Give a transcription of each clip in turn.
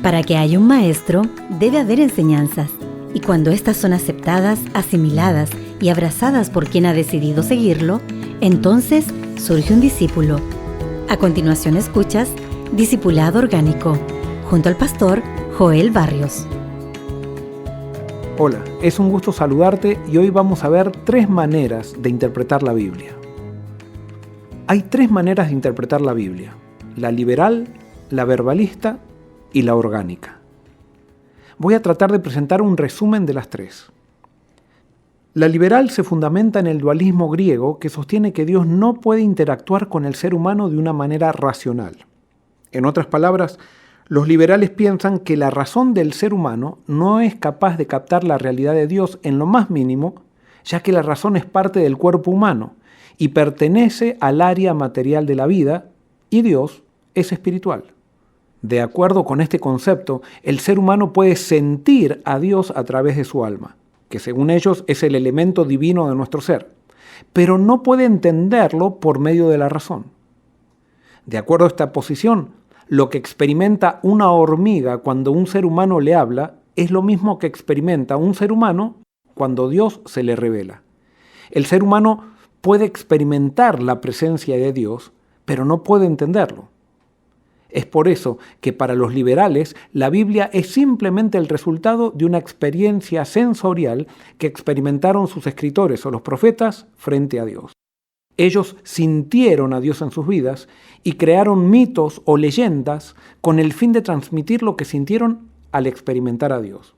Para que haya un maestro, debe haber enseñanzas. Y cuando éstas son aceptadas, asimiladas y abrazadas por quien ha decidido seguirlo, entonces surge un discípulo. A continuación escuchas Discipulado Orgánico, junto al pastor Joel Barrios. Hola, es un gusto saludarte y hoy vamos a ver 3 maneras de interpretar la Biblia. Hay 3 maneras de interpretar la Biblia: la liberal, la verbalista y la orgánica. Voy a tratar de presentar un resumen de las 3. La liberal se fundamenta en el dualismo griego que sostiene que Dios no puede interactuar con el ser humano de una manera racional. En otras palabras, los liberales piensan que la razón del ser humano no es capaz de captar la realidad de Dios en lo más mínimo, ya que la razón es parte del cuerpo humano y pertenece al área material de la vida, y Dios es espiritual. De acuerdo con este concepto, el ser humano puede sentir a Dios a través de su alma, que según ellos es el elemento divino de nuestro ser, pero no puede entenderlo por medio de la razón. De acuerdo a esta posición, lo que experimenta una hormiga cuando un ser humano le habla es lo mismo que experimenta un ser humano cuando Dios se le revela. El ser humano puede experimentar la presencia de Dios, pero no puede entenderlo. Es por eso que para los liberales la Biblia es simplemente el resultado de una experiencia sensorial que experimentaron sus escritores o los profetas frente a Dios. Ellos sintieron a Dios en sus vidas y crearon mitos o leyendas con el fin de transmitir lo que sintieron al experimentar a Dios.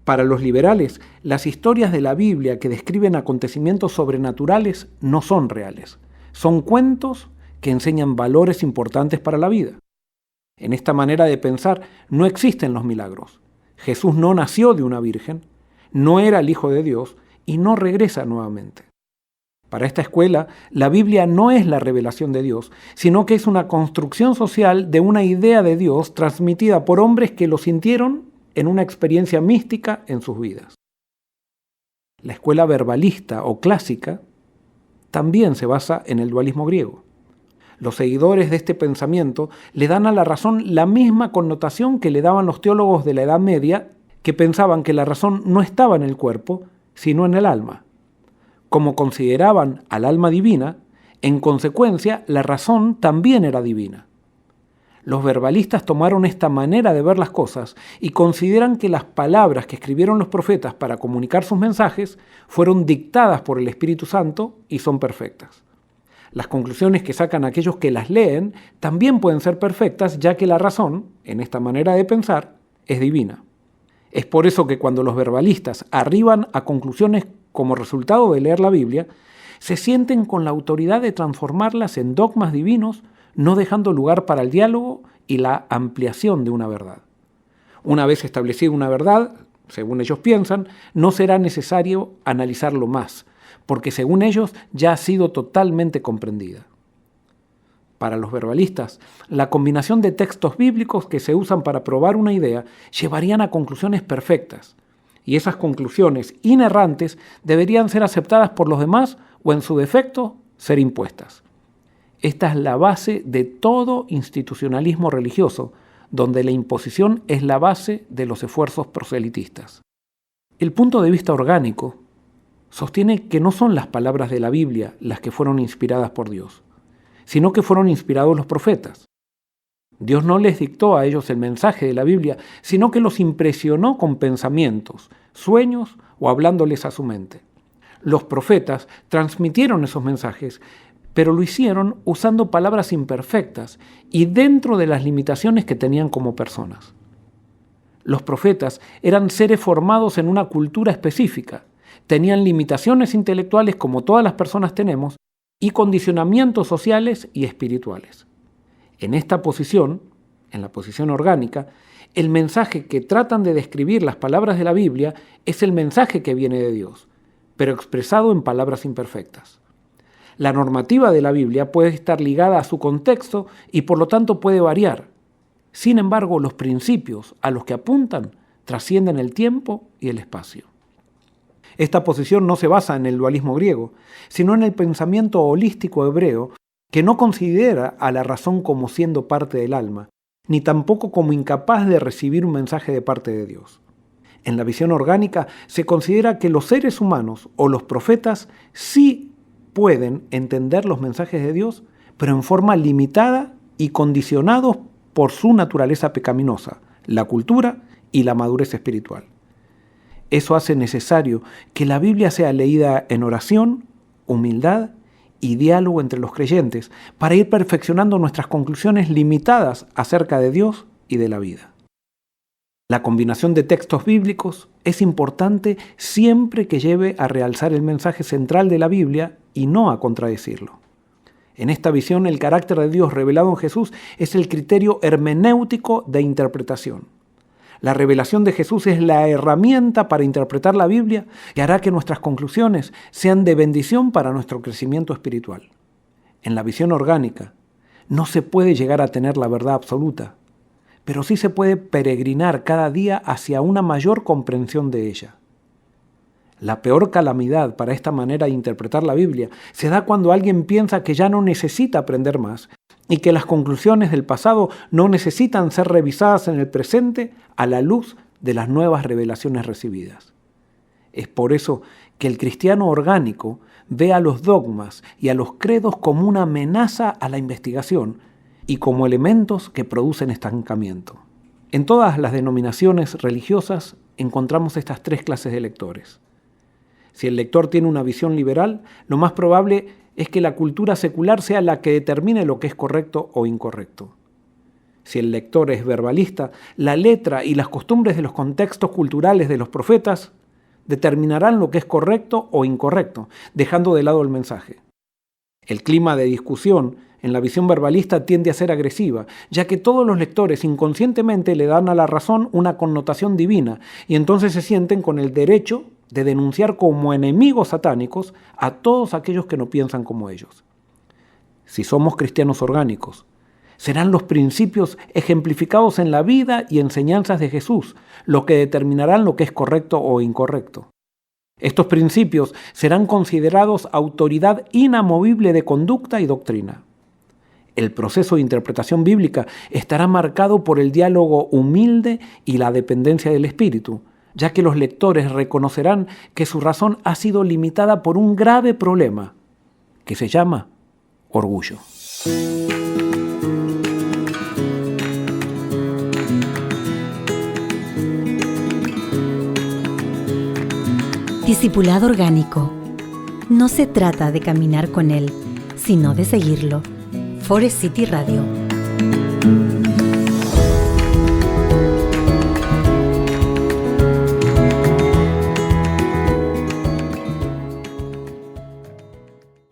Para los liberales, las historias de la Biblia que describen acontecimientos sobrenaturales no son reales. Son cuentos que enseñan valores importantes para la vida. En esta manera de pensar no existen los milagros. Jesús no nació de una virgen, no era el Hijo de Dios y no regresa nuevamente. Para esta escuela, la Biblia no es la revelación de Dios, sino que es una construcción social de una idea de Dios transmitida por hombres que lo sintieron en una experiencia mística en sus vidas. La escuela verbalista o clásica también se basa en el dualismo griego. Los seguidores de este pensamiento le dan a la razón la misma connotación que le daban los teólogos de la Edad Media, que pensaban que la razón no estaba en el cuerpo, sino en el alma. Como consideraban al alma divina, en consecuencia, la razón también era divina. Los verbalistas tomaron esta manera de ver las cosas y consideran que las palabras que escribieron los profetas para comunicar sus mensajes fueron dictadas por el Espíritu Santo y son perfectas. Las conclusiones que sacan aquellos que las leen también pueden ser perfectas, ya que la razón, en esta manera de pensar, es divina. Es por eso que cuando los verbalistas arriban a conclusiones como resultado de leer la Biblia, se sienten con la autoridad de transformarlas en dogmas divinos, no dejando lugar para el diálogo y la ampliación de una verdad. Una vez establecida una verdad, según ellos piensan, no será necesario analizarlo más, porque según ellos ya ha sido totalmente comprendida. Para los verbalistas, la combinación de textos bíblicos que se usan para probar una idea llevarían a conclusiones perfectas, y esas conclusiones inerrantes deberían ser aceptadas por los demás o, en su defecto, ser impuestas. Esta es la base de todo institucionalismo religioso, donde la imposición es la base de los esfuerzos proselitistas. El punto de vista orgánico sostiene que no son las palabras de la Biblia las que fueron inspiradas por Dios, sino que fueron inspirados los profetas. Dios no les dictó a ellos el mensaje de la Biblia, sino que los impresionó con pensamientos, sueños o hablándoles a su mente. Los profetas transmitieron esos mensajes, pero lo hicieron usando palabras imperfectas y dentro de las limitaciones que tenían como personas. Los profetas eran seres formados en una cultura específica, tenían limitaciones intelectuales como todas las personas tenemos y condicionamientos sociales y espirituales. En esta posición, en la posición orgánica, el mensaje que tratan de describir las palabras de la Biblia es el mensaje que viene de Dios, pero expresado en palabras imperfectas. La normativa de la Biblia puede estar ligada a su contexto y por lo tanto puede variar. Sin embargo, los principios a los que apuntan trascienden el tiempo y el espacio. Esta posición no se basa en el dualismo griego, sino en el pensamiento holístico hebreo que no considera a la razón como siendo parte del alma, ni tampoco como incapaz de recibir un mensaje de parte de Dios. En la visión orgánica se considera que los seres humanos o los profetas sí pueden entender los mensajes de Dios, pero en forma limitada y condicionados por su naturaleza pecaminosa, la cultura y la madurez espiritual. Eso hace necesario que la Biblia sea leída en oración, humildad y diálogo entre los creyentes para ir perfeccionando nuestras conclusiones limitadas acerca de Dios y de la vida. La combinación de textos bíblicos es importante siempre que lleve a realzar el mensaje central de la Biblia y no a contradecirlo. En esta visión, el carácter de Dios revelado en Jesús es el criterio hermenéutico de interpretación. La revelación de Jesús es la herramienta para interpretar la Biblia que hará que nuestras conclusiones sean de bendición para nuestro crecimiento espiritual. En la visión orgánica, no se puede llegar a tener la verdad absoluta, pero sí se puede peregrinar cada día hacia una mayor comprensión de ella. La peor calamidad para esta manera de interpretar la Biblia se da cuando alguien piensa que ya no necesita aprender más y que las conclusiones del pasado no necesitan ser revisadas en el presente a la luz de las nuevas revelaciones recibidas. Es por eso que el cristiano orgánico ve a los dogmas y a los credos como una amenaza a la investigación y como elementos que producen estancamiento. En todas las denominaciones religiosas encontramos estas tres clases de lectores. Si el lector tiene una visión liberal, lo más probable es que la cultura secular sea la que determine lo que es correcto o incorrecto. Si el lector es verbalista, la letra y las costumbres de los contextos culturales de los profetas determinarán lo que es correcto o incorrecto, dejando de lado el mensaje. El clima de discusión en la visión verbalista tiende a ser agresiva, ya que todos los lectores inconscientemente le dan a la razón una connotación divina y entonces se sienten con el derecho de denunciar como enemigos satánicos a todos aquellos que no piensan como ellos. Si somos cristianos orgánicos, serán los principios ejemplificados en la vida y enseñanzas de Jesús lo que determinarán lo que es correcto o incorrecto. Estos principios serán considerados autoridad inamovible de conducta y doctrina. El proceso de interpretación bíblica estará marcado por el diálogo humilde y la dependencia del Espíritu, ya que los lectores reconocerán que su razón ha sido limitada por un grave problema, que se llama orgullo. Discipulado orgánico. No se trata de caminar con él, sino de seguirlo. Forest City Radio.